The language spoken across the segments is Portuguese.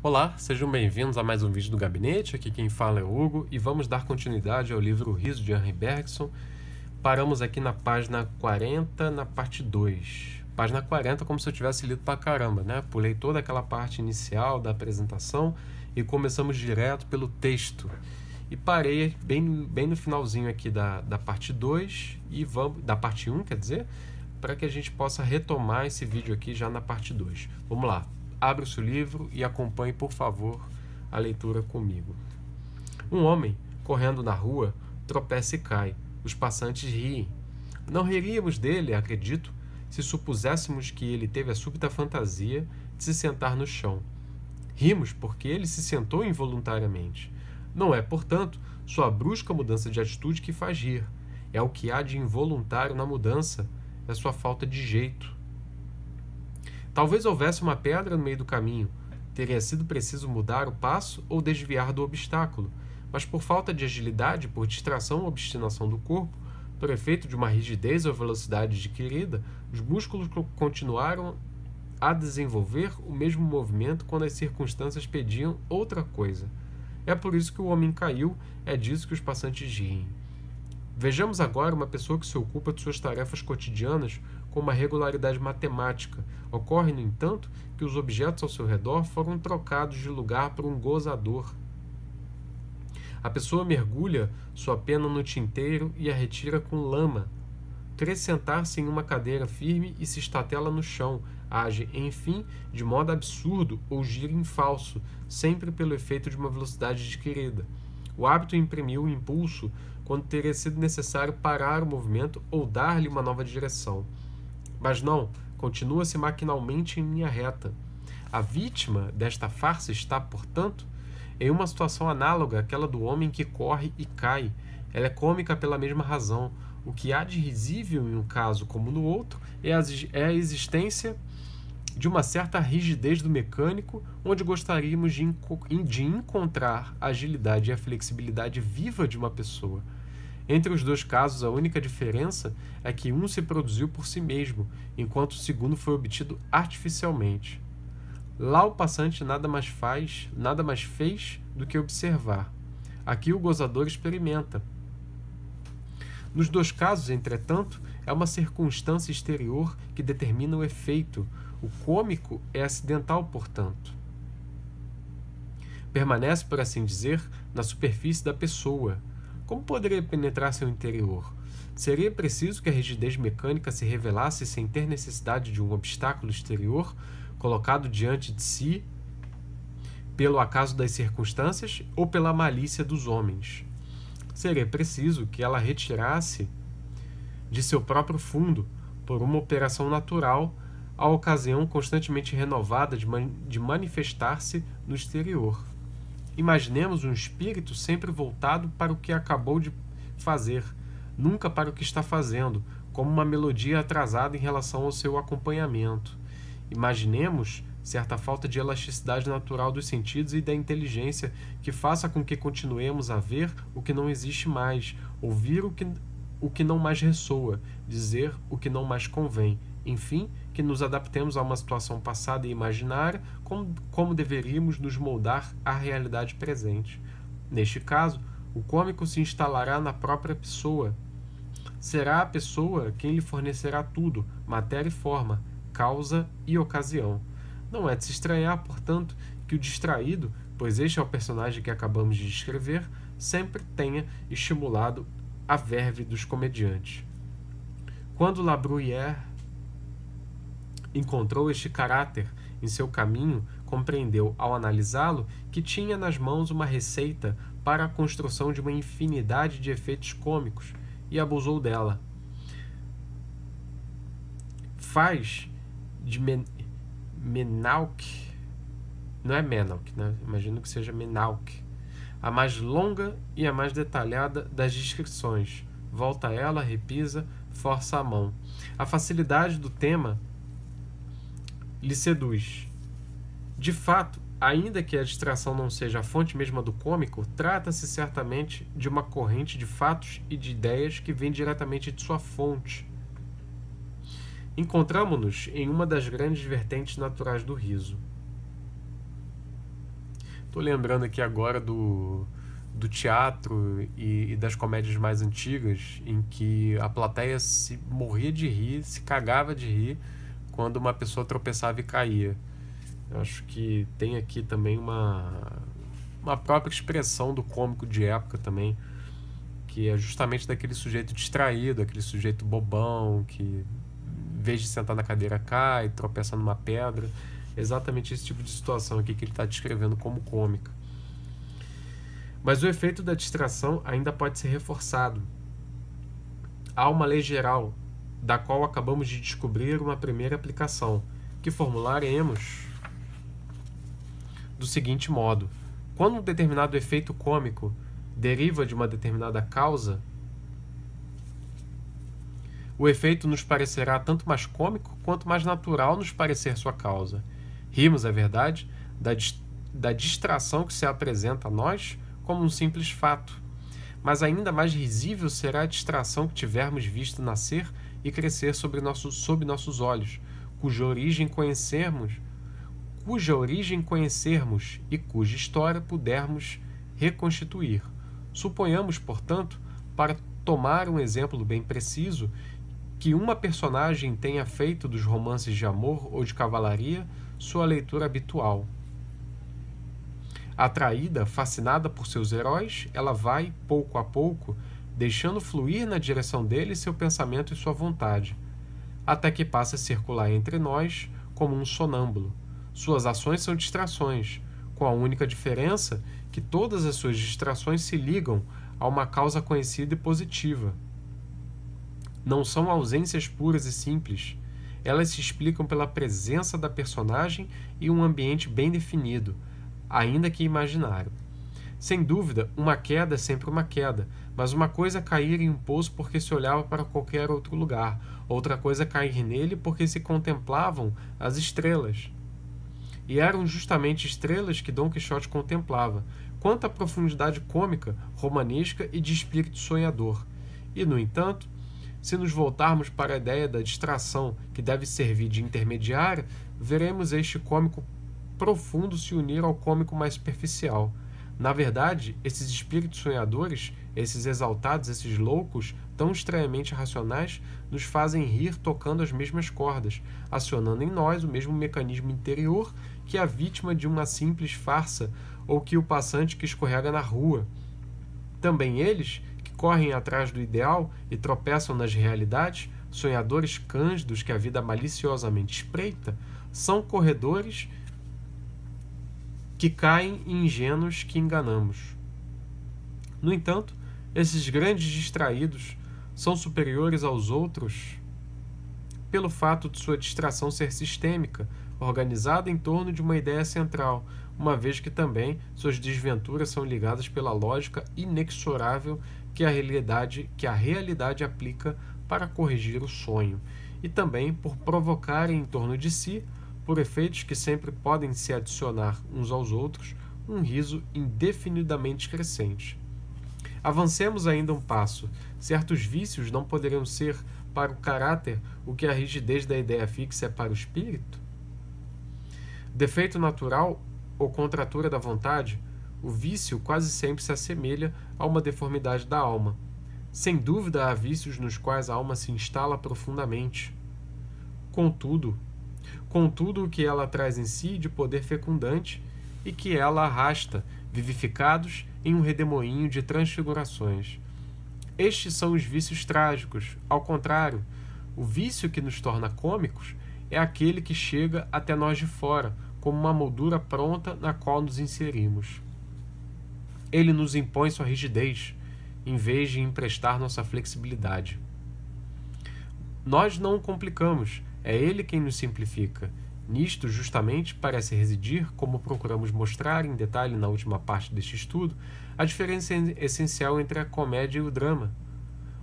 Olá, sejam bem-vindos a mais um vídeo do Gabinete. Aqui quem fala é o Hugo e vamos dar continuidade ao livro O Riso de Henri Bergson. Paramos aqui na página 40, na parte 2. Página 40 como se eu tivesse lido pra caramba, né? Pulei toda aquela parte inicial da apresentação e começamos direto pelo texto. E parei bem no finalzinho aqui da parte 2, e vamos, da parte 1, quer dizer, para que a gente possa retomar esse vídeo aqui já na parte 2. Vamos lá. Abra o seu livro e acompanhe, por favor, a leitura comigo. Um homem, correndo na rua, tropeça e cai. Os passantes riem. Não riríamos dele, acredito, se supuséssemos que ele teve a súbita fantasia de se sentar no chão. Rimos porque ele se sentou involuntariamente. Não é, portanto, sua brusca mudança de atitude que faz rir. É o que há de involuntário na mudança, é sua falta de jeito. Talvez houvesse uma pedra no meio do caminho. Teria sido preciso mudar o passo ou desviar do obstáculo, mas por falta de agilidade, por distração ou obstinação do corpo, por efeito de uma rigidez ou velocidade adquirida, os músculos continuaram a desenvolver o mesmo movimento quando as circunstâncias pediam outra coisa. É por isso que o homem caiu, é disso que os passantes riem. Vejamos agora uma pessoa que se ocupa de suas tarefas cotidianas com uma regularidade matemática. Ocorre, no entanto, que os objetos ao seu redor foram trocados de lugar por um gozador. A pessoa mergulha sua pena no tinteiro e a retira com lama. Quer sentar-se em uma cadeira firme e se estatela no chão. Age, enfim, de modo absurdo ou gira em falso, sempre pelo efeito de uma velocidade adquirida. O hábito imprimiu o impulso quando teria sido necessário parar o movimento ou dar-lhe uma nova direção. Mas não, continua-se maquinalmente em linha reta. A vítima desta farsa está, portanto, em uma situação análoga àquela do homem que corre e cai. Ela é cômica pela mesma razão. O que há de risível em um caso como no outro é a existência de uma certa rigidez do mecânico, onde gostaríamos de encontrar a agilidade e a flexibilidade viva de uma pessoa. Entre os dois casos, a única diferença é que um se produziu por si mesmo, enquanto o segundo foi obtido artificialmente. Lá o passante nada mais fez do que observar. Aqui o gozador experimenta. Nos dois casos, entretanto, é uma circunstância exterior que determina o efeito. O cômico é acidental, portanto. Permanece, por assim dizer, na superfície da pessoa. Como poderia penetrar seu interior? Seria preciso que a rigidez mecânica se revelasse sem ter necessidade de um obstáculo exterior colocado diante de si pelo acaso das circunstâncias ou pela malícia dos homens. Seria preciso que ela retirasse de seu próprio fundo, por uma operação natural, a ocasião constantemente renovada de manifestar-se no exterior. Imaginemos um espírito sempre voltado para o que acabou de fazer, nunca para o que está fazendo, como uma melodia atrasada em relação ao seu acompanhamento. Imaginemos certa falta de elasticidade natural dos sentidos e da inteligência que faça com que continuemos a ver o que não existe mais, ouvir o que não mais ressoa, dizer o que não mais convém, enfim, que nos adaptemos a uma situação passada e imaginária como deveríamos nos moldar à realidade presente. Neste caso, o cômico se instalará na própria pessoa. Será a pessoa quem lhe fornecerá tudo, matéria e forma, causa e ocasião. Não é de se estranhar, portanto, que o distraído, pois este é o personagem que acabamos de descrever, sempre tenha estimulado a verve dos comediantes. Quando La Bruyère encontrou este caráter em seu caminho, compreendeu, ao analisá-lo, que tinha nas mãos uma receita para a construção de uma infinidade de efeitos cômicos e abusou dela. Faz de Menauque, não é Menauque, né? Imagino que seja Menauque, a mais longa e a mais detalhada das descrições. Volta a ela, repisa, força a mão. A facilidade do tema lhe seduz. De fato, ainda que a distração não seja a fonte mesma do cômico, trata-se certamente de uma corrente de fatos e de ideias que vem diretamente de sua fonte. Encontramo-nos em uma das grandes vertentes naturais do riso. Tô lembrando aqui agora do teatro e das comédias mais antigas, em que a plateia se morria de rir, se cagava de rir quando uma pessoa tropeçava e caía. Eu acho que tem aqui também uma própria expressão do cômico de época também, que é justamente daquele sujeito distraído, aquele sujeito bobão, que em vez de sentar na cadeira cai, tropeça numa pedra. Exatamente esse tipo de situação aqui que ele está descrevendo como cômica. Mas o efeito da distração ainda pode ser reforçado. Há uma lei geral, da qual acabamos de descobrir uma primeira aplicação, que formularemos do seguinte modo: quando um determinado efeito cômico deriva de uma determinada causa, o efeito nos parecerá tanto mais cômico quanto mais natural nos parecer sua causa. Rimos, é verdade, da distração que se apresenta a nós como um simples fato, mas ainda mais risível será a distração que tivermos visto nascer e crescer sob nossos olhos, cuja origem conhecermos e cuja história pudermos reconstituir. Suponhamos, portanto, para tomar um exemplo bem preciso, que uma personagem tenha feito dos romances de amor ou de cavalaria sua leitura habitual. Atraída, fascinada por seus heróis, ela vai, pouco a pouco, deixando fluir na direção deles seu pensamento e sua vontade, até que passa a circular entre nós como um sonâmbulo. Suas ações são distrações, com a única diferença que todas as suas distrações se ligam a uma causa conhecida e positiva. Não são ausências puras e simples. Elas se explicam pela presença da personagem e um ambiente bem definido, ainda que imaginário. Sem dúvida, uma queda é sempre uma queda, mas uma coisa é cair em um poço porque se olhava para qualquer outro lugar, outra coisa é cair nele porque se contemplavam as estrelas. E eram justamente estrelas que Dom Quixote contemplava, quanto à profundidade cômica, romanesca e de espírito sonhador. E, no entanto, se nos voltarmos para a ideia da distração que deve servir de intermediária, veremos este cômico profundo se unir ao cômico mais superficial. Na verdade, esses espíritos sonhadores, esses exaltados, esses loucos, tão estranhamente racionais, nos fazem rir tocando as mesmas cordas, acionando em nós o mesmo mecanismo interior que a vítima de uma simples farsa ou que o passante que escorrega na rua. Também eles, que correm atrás do ideal e tropeçam nas realidades, sonhadores cândidos que a vida maliciosamente espreita, são corredores que caem e ingênuos que enganamos. No entanto, esses grandes distraídos são superiores aos outros pelo fato de sua distração ser sistêmica, organizada em torno de uma ideia central, uma vez que também suas desventuras são ligadas pela lógica inexorável que a realidade aplica para corrigir o sonho, e também por provocarem em torno de si, por efeitos que sempre podem se adicionar uns aos outros, um riso indefinidamente crescente. Avancemos ainda um passo. Certos vícios não poderiam ser para o caráter o que a rigidez da ideia fixa é para o espírito? Defeito natural ou contratura da vontade, o vício quase sempre se assemelha a uma deformidade da alma. Sem dúvida há vícios nos quais a alma se instala profundamente. Contudo o que ela traz em si de poder fecundante e que ela arrasta, vivificados em um redemoinho de transfigurações. Estes são os vícios trágicos. Ao contrário, o vício que nos torna cômicos é aquele que chega até nós de fora, como uma moldura pronta na qual nos inserimos. Ele nos impõe sua rigidez, em vez de emprestar nossa flexibilidade. Nós não o complicamos, é ele quem nos simplifica. Nisto, justamente, parece residir, como procuramos mostrar em detalhe na última parte deste estudo, a diferença essencial entre a comédia e o drama.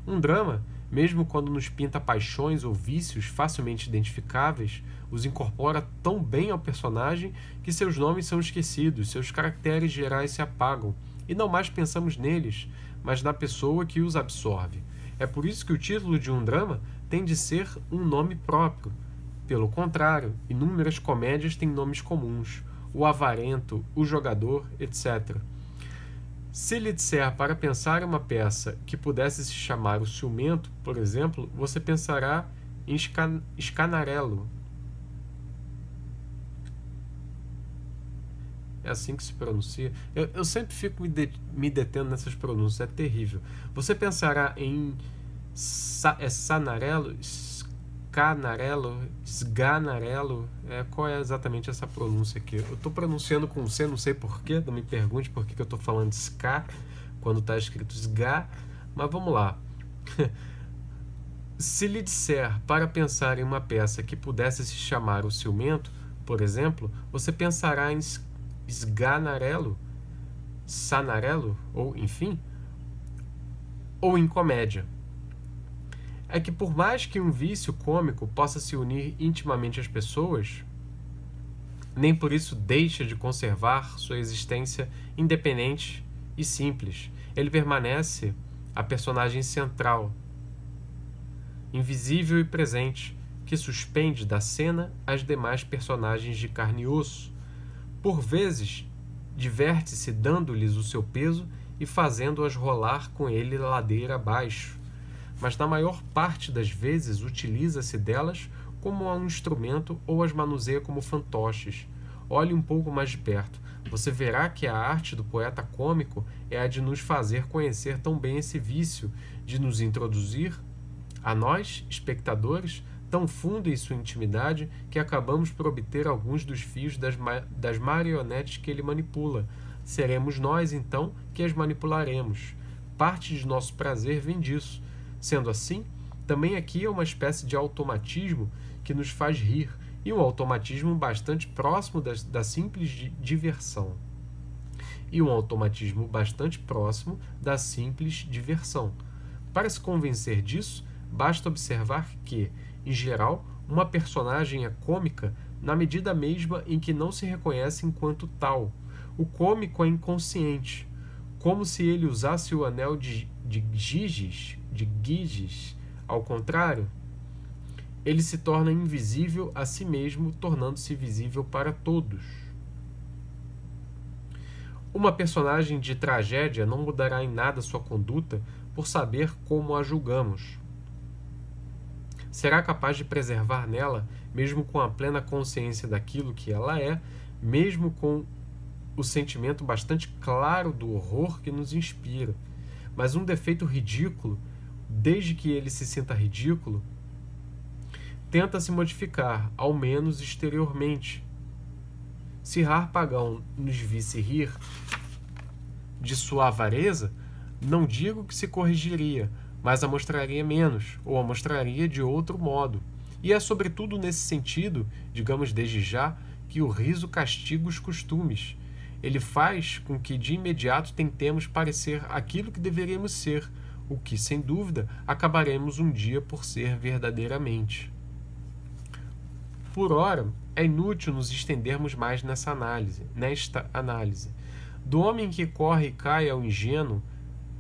Um drama, mesmo quando nos pinta paixões ou vícios facilmente identificáveis, os incorpora tão bem ao personagem que seus nomes são esquecidos, seus caracteres gerais se apagam, e não mais pensamos neles, mas na pessoa que os absorve. É por isso que o título de um drama tem de ser um nome próprio. Pelo contrário, inúmeras comédias têm nomes comuns. o avarento, o jogador, etc. Se lhe disser para pensar em uma peça que pudesse se chamar o ciumento, por exemplo, você pensará em Scanarello. É assim que se pronuncia. Eu sempre fico me detendo nessas pronúncias, é terrível. Você pensará em Sanarello, Scanarello, Sganarello. Qual é exatamente essa pronúncia aqui? Eu estou pronunciando com C, não sei porquê, não me pergunte por que eu estou falando Ska quando está escrito Sga, mas vamos lá. Se lhe disser para pensar em uma peça que pudesse se chamar o ciumento, por exemplo, você pensará em Sganarello, Sanarello, ou enfim, ou em comédia. É que por mais que um vício cômico possa se unir intimamente às pessoas, nem por isso deixa de conservar sua existência independente e simples. Ele permanece a personagem central, invisível e presente, que suspende da cena as demais personagens de carne e osso. Por vezes, diverte-se dando-lhes o seu peso e fazendo-as rolar com ele ladeira abaixo, mas na maior parte das vezes utiliza-se delas como um instrumento ou as manuseia como fantoches. Olhe um pouco mais de perto. Você verá que a arte do poeta cômico é a de nos fazer conhecer tão bem esse vício, de nos introduzir a nós, espectadores, tão fundo em sua intimidade que acabamos por obter alguns dos fios das marionetes que ele manipula. Seremos nós, então, que as manipularemos. Parte de nosso prazer vem disso. Sendo assim, também aqui é uma espécie de automatismo que nos faz rir, e um automatismo bastante próximo da simples diversão. Para se convencer disso, basta observar que, em geral, uma personagem é cômica na medida mesma em que não se reconhece enquanto tal. O cômico é inconsciente, como se ele usasse o anel de Giges. Ao contrário, ele se torna invisível a si mesmo, tornando-se visível para todos. Uma personagem de tragédia não mudará em nada sua conduta por saber como a julgamos. Será capaz de preservar nela, mesmo com a plena consciência daquilo que ela é, mesmo com o sentimento bastante claro do horror que nos inspira. Mas um defeito ridículo, desde que ele se sinta ridículo, tenta se modificar, ao menos exteriormente. Se Harpagon nos visse rir de sua avareza, não digo que se corrigiria, mas a mostraria menos, ou a mostraria de outro modo. E é sobretudo nesse sentido, digamos desde já, que o riso castiga os costumes. Ele faz com que de imediato tentemos parecer aquilo que deveríamos ser, o que, sem dúvida, acabaremos um dia por ser verdadeiramente. Por ora, é inútil nos estendermos mais nesta análise. Do homem que corre e cai ao ingênuo,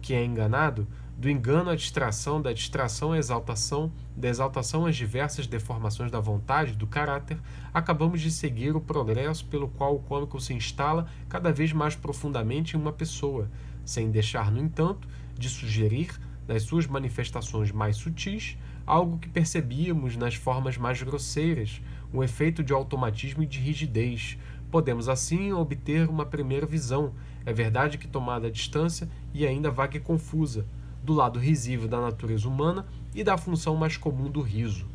que é enganado, do engano à distração, da distração à exaltação, da exaltação às diversas deformações da vontade, do caráter, acabamos de seguir o progresso pelo qual o cômico se instala cada vez mais profundamente em uma pessoa, sem deixar, no entanto, de sugerir, nas suas manifestações mais sutis, algo que percebíamos nas formas mais grosseiras, um efeito de automatismo e de rigidez. Podemos, assim, obter uma primeira visão, é verdade que tomada à distância e ainda vaga e confusa, do lado risível da natureza humana e da função mais comum do riso.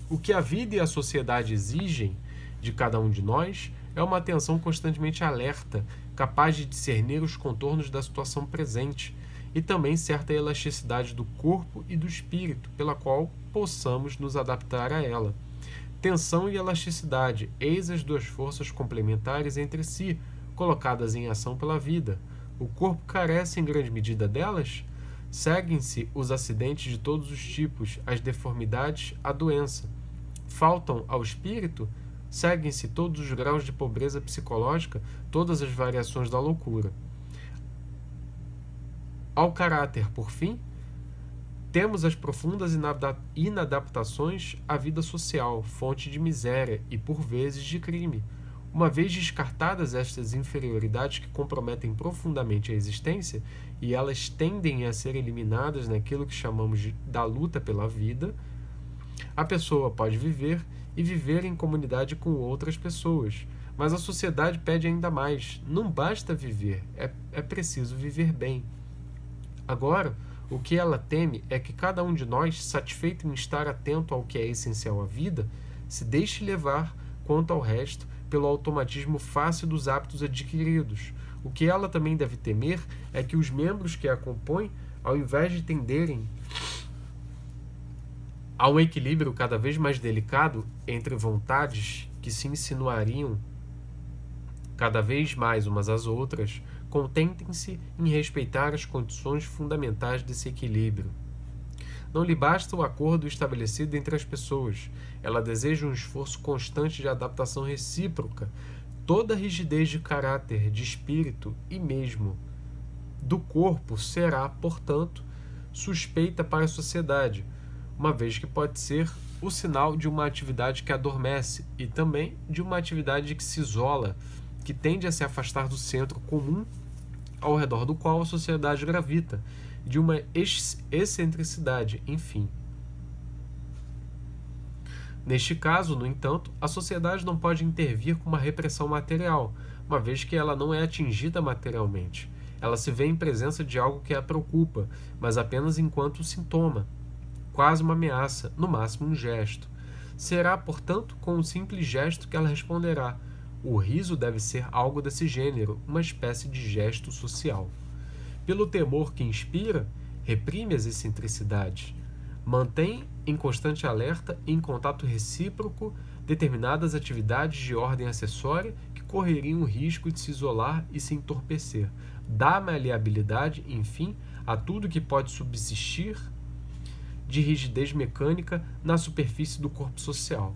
O que a vida e a sociedade exigem de cada um de nós é uma atenção constantemente alerta, capaz de discernir os contornos da situação presente, e também certa elasticidade do corpo e do espírito, pela qual possamos nos adaptar a ela. Tensão e elasticidade, eis as duas forças complementares entre si, colocadas em ação pela vida. O corpo carece em grande medida delas? Seguem-se os acidentes de todos os tipos, as deformidades, a doença. Faltam ao espírito? Seguem-se todos os graus de pobreza psicológica, todas as variações da loucura. Ao caráter, por fim, temos as profundas inadaptações à vida social, fonte de miséria e, por vezes, de crime. Uma vez descartadas estas inferioridades que comprometem profundamente a existência, e elas tendem a ser eliminadas naquilo que chamamos da luta pela vida, a pessoa pode viver e viver em comunidade com outras pessoas. Mas a sociedade pede ainda mais. Não basta viver, é preciso viver bem. Agora, o que ela teme é que cada um de nós, satisfeito em estar atento ao que é essencial à vida, se deixe levar, quanto ao resto, pelo automatismo fácil dos hábitos adquiridos. O que ela também deve temer é que os membros que a compõem, ao invés de tenderem a um equilíbrio cada vez mais delicado entre vontades que se insinuariam cada vez mais umas às outras, contentem-se em respeitar as condições fundamentais desse equilíbrio. Não lhe basta o acordo estabelecido entre as pessoas. Ela deseja um esforço constante de adaptação recíproca. Toda rigidez de caráter, de espírito e mesmo do corpo será, portanto, suspeita para a sociedade, uma vez que pode ser o sinal de uma atividade que adormece e também de uma atividade que se isola, que tende a se afastar do centro comum ao redor do qual a sociedade gravita, de uma excentricidade, enfim. Neste caso, no entanto, a sociedade não pode intervir com uma repressão material, uma vez que ela não é atingida materialmente. Ela se vê em presença de algo que a preocupa, mas apenas enquanto sintoma, quase uma ameaça, no máximo um gesto. Será, portanto, com um simples gesto que ela responderá. O riso deve ser algo desse gênero, uma espécie de gesto social. Pelo temor que inspira, reprime as excentricidades. Mantém em constante alerta e em contato recíproco determinadas atividades de ordem acessória que correriam o risco de se isolar e se entorpecer. Dá maleabilidade, enfim, a tudo que pode subsistir de rigidez mecânica na superfície do corpo social.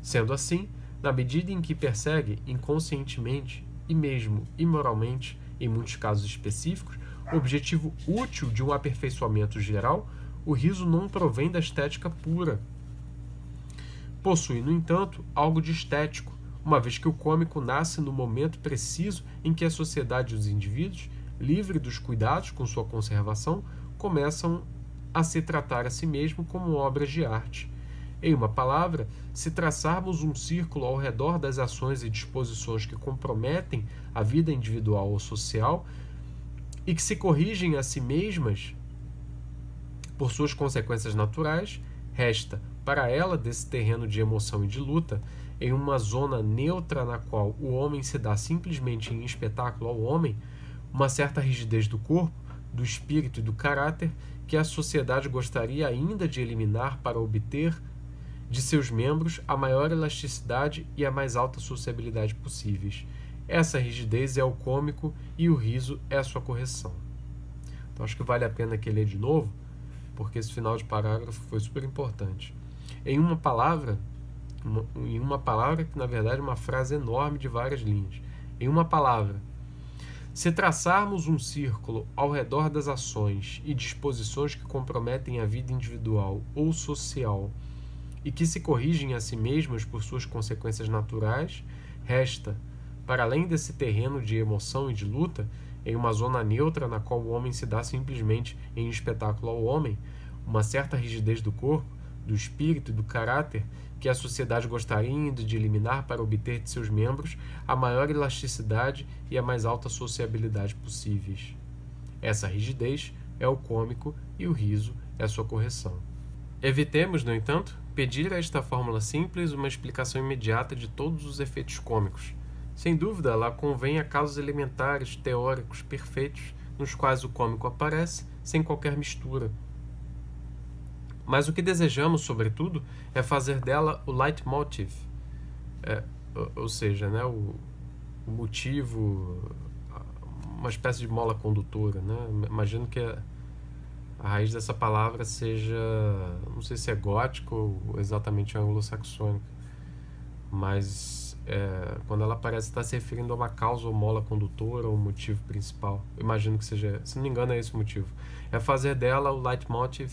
Sendo assim, na medida em que persegue inconscientemente e mesmo imoralmente, em muitos casos específicos, o objetivo útil de um aperfeiçoamento geral, o riso não provém da estética pura. Possui, no entanto, algo de estético, uma vez que o cômico nasce no momento preciso em que a sociedade e os indivíduos, livre dos cuidados com sua conservação, começam a se tratar a si mesmo como obras de arte. Em uma palavra, se traçarmos um círculo ao redor das ações e disposições que comprometem a vida individual ou social e que se corrigem a si mesmas por suas consequências naturais, resta para ela desse terreno de emoção e de luta, em uma zona neutra na qual o homem se dá simplesmente em espetáculo ao homem, uma certa rigidez do corpo, do espírito e do caráter que a sociedade gostaria ainda de eliminar para obter de seus membros a maior elasticidade e a mais alta sociabilidade possíveis. Essa rigidez é o cômico e o riso é a sua correção. Então acho que vale a pena que ler de novo, porque esse final de parágrafo foi super importante. Em uma palavra que na verdade é uma frase enorme de várias linhas. Em uma palavra, se traçarmos um círculo ao redor das ações e disposições que comprometem a vida individual ou social e que se corrigem a si mesmas por suas consequências naturais, resta, para além desse terreno de emoção e de luta, em uma zona neutra na qual o homem se dá simplesmente em espetáculo ao homem, uma certa rigidez do corpo, do espírito e do caráter que a sociedade gostaria ainda de eliminar para obter de seus membros a maior elasticidade e a mais alta sociabilidade possíveis. Essa rigidez é o cômico e o riso é a sua correção. Evitemos, no entanto, pedir a esta fórmula simples uma explicação imediata de todos os efeitos cômicos. Sem dúvida, ela convém a casos elementares, teóricos, perfeitos, nos quais o cômico aparece sem qualquer mistura. Mas o que desejamos, sobretudo, é fazer dela o leitmotiv, ou seja, né, o motivo, uma espécie de mola condutora. Né? Imagino que a raiz dessa palavra seja, não sei se é gótico ou exatamente anglo-saxônica, mas quando ela aparece está se referindo a uma causa ou mola condutora ou motivo principal. Eu imagino que seja, se não me engano é esse o motivo. É fazer dela o leitmotiv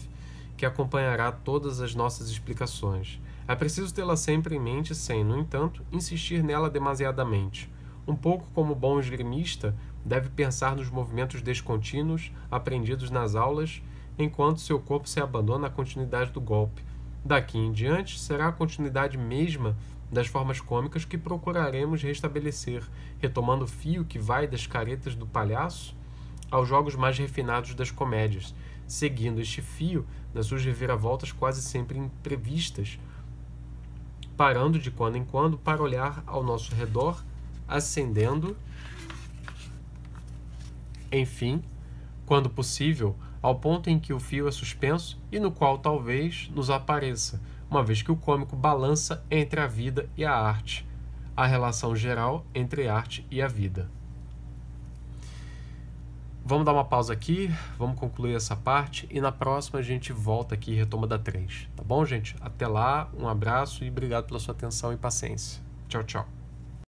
que acompanhará todas as nossas explicações. É preciso tê-la sempre em mente sem, no entanto, insistir nela demasiadamente. Um pouco como o bom esgrimista, deve pensar nos movimentos descontínuos aprendidos nas aulas, enquanto seu corpo se abandona à continuidade do golpe. Daqui em diante, será a continuidade mesma das formas cômicas que procuraremos restabelecer, retomando o fio que vai das caretas do palhaço aos jogos mais refinados das comédias, seguindo este fio nas suas reviravoltas quase sempre imprevistas, parando de quando em quando para olhar ao nosso redor, ascendendo, enfim, quando possível, ao ponto em que o fio é suspenso e no qual talvez nos apareça, uma vez que o cômico balança entre a vida e a arte, a relação geral entre a arte e a vida. Vamos dar uma pausa aqui, vamos concluir essa parte e na próxima a gente volta aqui e retoma da 3. Tá bom, gente? Até lá, um abraço e obrigado pela sua atenção e paciência. Tchau, tchau.